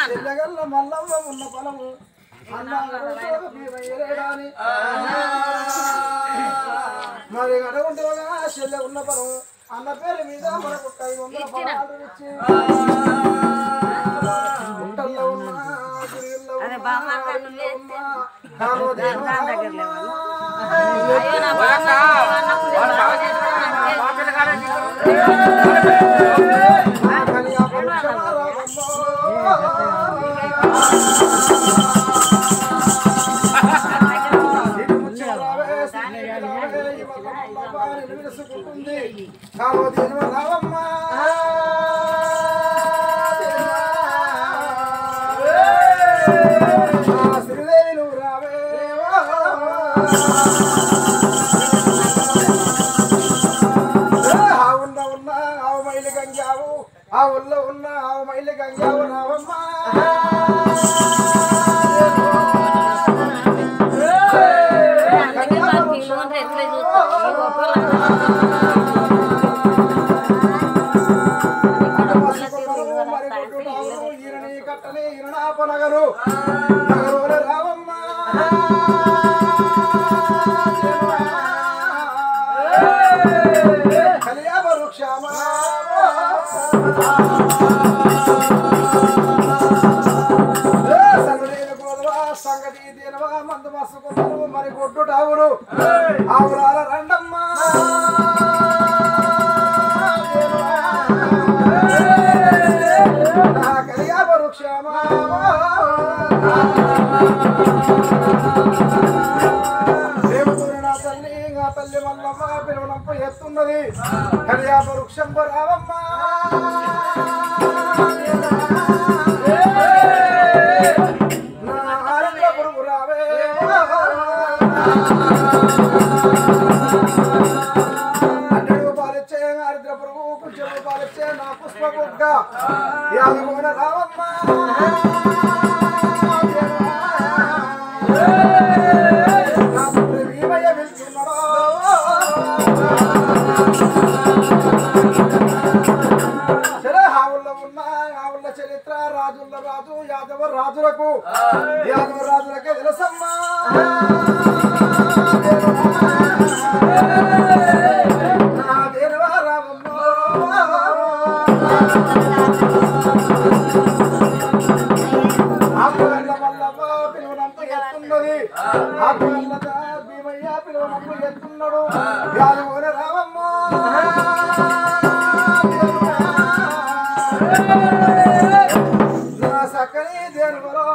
చెల్లెగల్ల మల్లమ్మ ఉన్న పొలము మరి అడగుంటేగా చెల్లె ఉన్న పొలం అన్న పేరు మీద మనకు 500 పొలాలు ఇచ్చి గుంటల్లో ఉన్న గురిల్లో శ్రీదేవి నువ్వు రావే ఉన్న ఆవు మైలు గంగావు ఆ ఊళ్ళో ఉన్న ఆవు మైలు గంగావు రావమ్మా ఈరని కట్టని ఇరణాపనగరు నగరు రావమ్మా కలియాబ వృక్షమా సంగతి దేనవా మందు మసుకున్నారు మరి కొట్టు టావురు ఆవురాల రండమ్మా కలియాబ వృక్షమా దేవతూరి నా తల్లి నా తల్లి మల్లమ్మ పిలువనంప ఎత్తున్నది కలియాబ వృక్షం రావమ్మా అడ్డు పాలిచ్చే ఆరిద్ర పురుగు కొంచెం పాలిచ్చే నా పుష్ప బుగ్గ యాదమోన రావమ్మ నా పుత్రి భీమయ్య పిలుచున్నాడు సరే ఆవుల్లో ఉన్న ఆవుల చరిత్ర రాజుల రాజు యాదవ రాజులకు తెలుసమ్మా భీమయ్య పిలువనంపు ఎత్తున్నాడు యాదవోన రావమ్మ నా సక్కని దేనువరో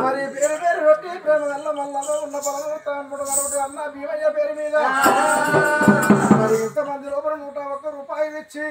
మరి పేరు పేరు రొట్టి ప్రేమ వల్ల మళ్ళలో ఉన్న పొలం తమ్ముడు మరొకటి అన్న భీమయ్య పేరు మీద మరి ఇంతమంది లోపల 101 రూపాయలు ఇచ్చి